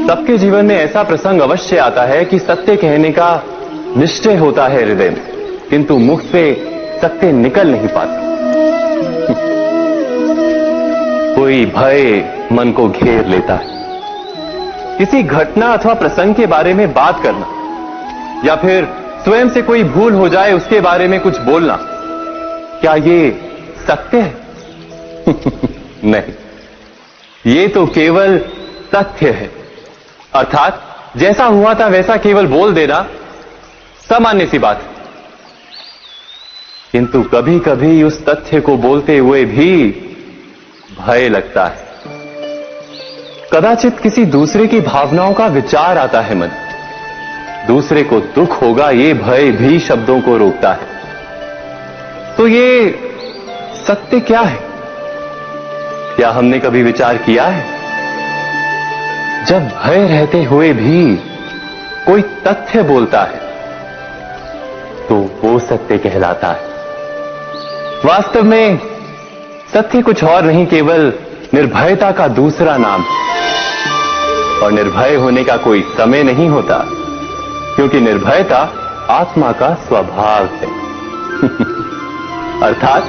सबके जीवन में ऐसा प्रसंग अवश्य आता है कि सत्य कहने का निश्चय होता है हृदय में, किंतु मुख से सत्य निकल नहीं पाता। कोई भय मन को घेर लेता है। किसी घटना अथवा प्रसंग के बारे में बात करना या फिर स्वयं से कोई भूल हो जाए उसके बारे में कुछ बोलना, क्या ये सत्य है? नहीं, ये तो केवल तथ्य है। अर्थात जैसा हुआ था वैसा केवल बोल देना सामान्य सी बात है। किंतु कभी कभी उस तथ्य को बोलते हुए भी भय लगता है। कदाचित किसी दूसरे की भावनाओं का विचार आता है मन, दूसरे को दुख होगा ये भय भी शब्दों को रोकता है। तो ये सत्य क्या है? क्या हमने कभी विचार किया है? जब भय रहते हुए भी कोई तथ्य बोलता है तो वो सत्य कहलाता है। वास्तव में सत्य कुछ और नहीं, केवल निर्भयता का दूसरा नाम है। और निर्भय होने का कोई समय नहीं होता, क्योंकि निर्भयता आत्मा का स्वभाव है। अर्थात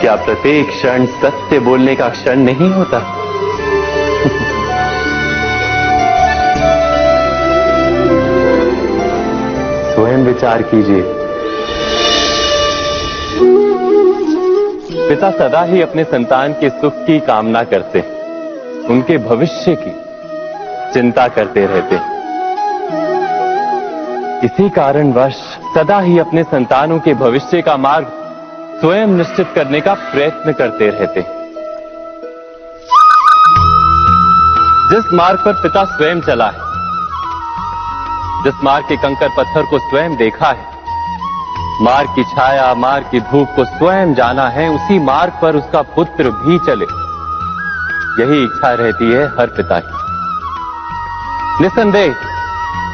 क्या प्रत्येक क्षण सत्य बोलने का क्षण नहीं होता? स्वयं विचार कीजिए। पिता सदा ही अपने संतान के सुख की कामना करते, उनके भविष्य की चिंता करते रहते। इसी कारणवश सदा ही अपने संतानों के भविष्य का मार्ग स्वयं निश्चित करने का प्रयत्न करते रहते। जिस मार्ग पर पिता स्वयं चला है, जिस मार्ग के कंकर पत्थर को स्वयं देखा है, मार्ग की छाया, मार्ग की धूप को स्वयं जाना है, उसी मार्ग पर उसका पुत्र भी चले, यही इच्छा रहती है हर पिता की। निसंदेह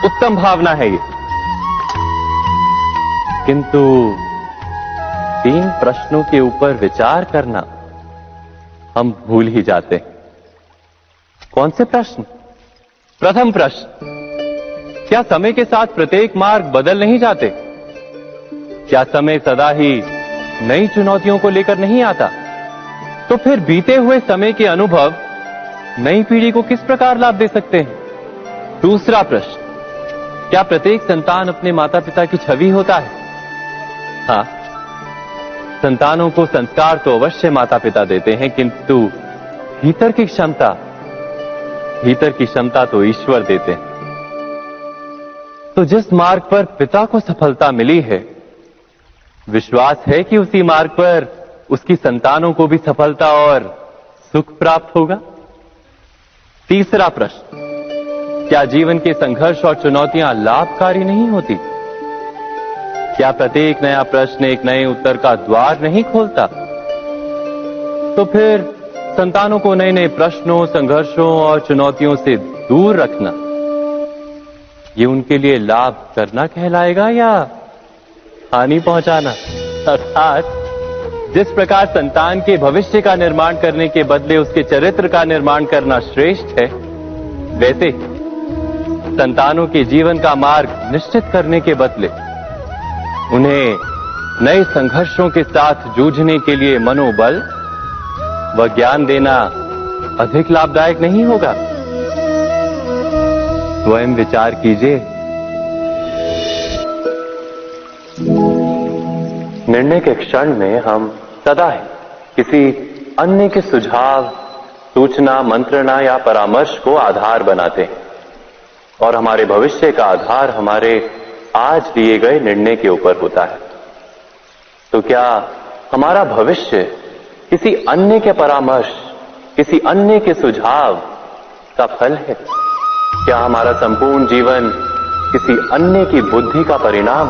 उत्तम भावना है ये। किंतु 3 प्रश्नों के ऊपर विचार करना हम भूल ही जाते हैं। कौन से प्रश्न? प्रथम प्रश्न, क्या समय के साथ प्रत्येक मार्ग बदल नहीं जाते? क्या समय सदा ही नई चुनौतियों को लेकर नहीं आता? तो फिर बीते हुए समय के अनुभव नई पीढ़ी को किस प्रकार लाभ दे सकते हैं? दूसरा प्रश्न, क्या प्रत्येक संतान अपने माता पिता की छवि होता है? हाँ, संतानों को संस्कार तो अवश्य माता पिता देते हैं, किंतु भीतर की क्षमता तो ईश्वर देते हैं। तो जिस मार्ग पर पिता को सफलता मिली है, विश्वास है कि उसी मार्ग पर उसकी संतानों को भी सफलता और सुख प्राप्त होगा। तीसरा प्रश्न, क्या जीवन के संघर्ष और चुनौतियां लाभकारी नहीं होती? क्या प्रत्येक नया प्रश्न एक नए उत्तर का द्वार नहीं खोलता? तो फिर संतानों को नए नए प्रश्नों, संघर्षों और चुनौतियों से दूर रखना, ये उनके लिए लाभ करना कहलाएगा या हानि पहुंचाना? अर्थात जिस प्रकार संतान के भविष्य का निर्माण करने के बदले उसके चरित्र का निर्माण करना श्रेष्ठ है, वैसे संतानों के जीवन का मार्ग निश्चित करने के बदले उन्हें नए संघर्षों के साथ जूझने के लिए मनोबल व ज्ञान देना अधिक लाभदायक नहीं होगा? स्वयं विचार कीजिए। निर्णय के क्षण में हम सदा ही किसी अन्य के सुझाव, सूचना, मंत्रणा या परामर्श को आधार बनाते हैं, और हमारे भविष्य का आधार हमारे आज लिए गए निर्णय के ऊपर होता है। तो क्या हमारा भविष्य किसी अन्य के परामर्श, किसी अन्य के सुझाव का फल है? क्या हमारा संपूर्ण जीवन किसी अन्य की बुद्धि का परिणाम?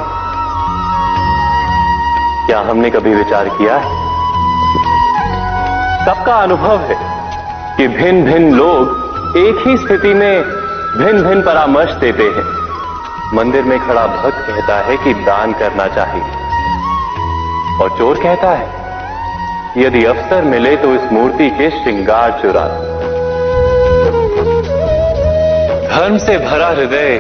क्या हमने कभी विचार किया है? सबका अनुभव है कि भिन्न भिन्न लोग एक ही स्थिति में भिन्न भिन्न परामर्श देते हैं। मंदिर में खड़ा भक्त कहता है कि दान करना चाहिए, और चोर कहता है यदि अवसर मिले तो इस मूर्ति के श्रृंगार चुरा। धर्म से भरा हृदय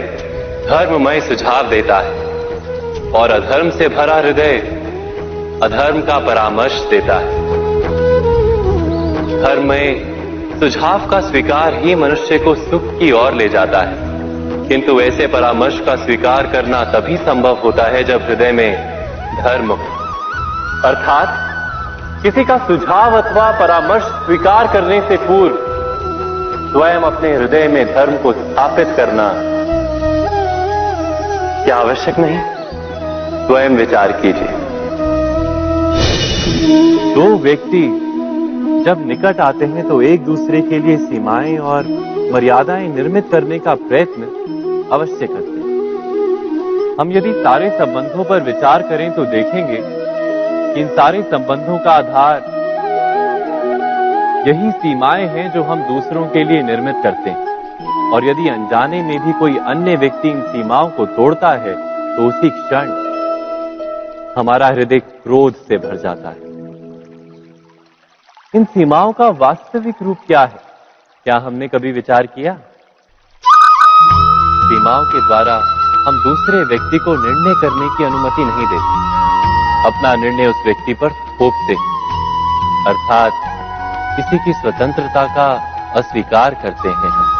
धर्ममय सुझाव देता है और अधर्म से भरा हृदय अधर्म का परामर्श देता है। धर्म में सुझाव का स्वीकार ही मनुष्य को सुख की ओर ले जाता है, किंतु ऐसे परामर्श का स्वीकार करना तभी संभव होता है जब हृदय में धर्म हो। अर्थात किसी का सुझाव अथवा परामर्श स्वीकार करने से पूर्व स्वयं अपने हृदय में धर्म को स्थापित करना क्या आवश्यक नहीं? स्वयं विचार कीजिए। दो व्यक्ति जब निकट आते हैं तो एक दूसरे के लिए सीमाएं और मर्यादाएं निर्मित करने का प्रयत्न अवश्य करते हैं। हम यदि सारे संबंधों पर विचार करें तो देखेंगे कि इन सारे संबंधों का आधार यही सीमाएं हैं जो हम दूसरों के लिए निर्मित करते हैं। और यदि अनजाने में भी कोई अन्य व्यक्ति इन सीमाओं को तोड़ता है तो उसी क्षण हमारा हृदय क्रोध से भर जाता है। इन सीमाओं का वास्तविक रूप क्या है? क्या हमने कभी विचार किया? सीमाओं के द्वारा हम दूसरे व्यक्ति को निर्णय करने की अनुमति नहीं देते, अपना निर्णय उस व्यक्ति पर थोपते, अर्थात किसी की स्वतंत्रता का अस्वीकार करते हैं हम।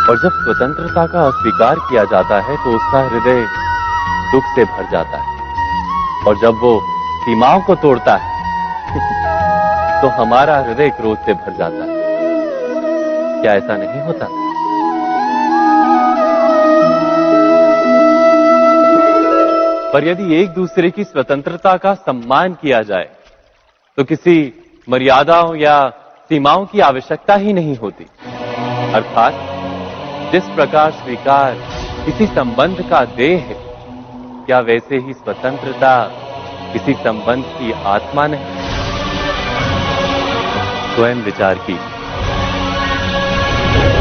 और जब स्वतंत्रता का अस्वीकार किया जाता है तो उसका हृदय दुख से भर जाता है, और जब वो सीमाओं को तोड़ता है तो हमारा हृदय क्रोध से भर जाता है। क्या ऐसा नहीं होता? पर यदि एक दूसरे की स्वतंत्रता का सम्मान किया जाए तो किसी मर्यादाओं या सीमाओं की आवश्यकता ही नहीं होती। अर्थात जिस प्रकार स्वीकार किसी संबंध का देह है, क्या वैसे ही स्वतंत्रता किसी संबंध की आत्मा नहीं? स्वयं विचार कीजिए।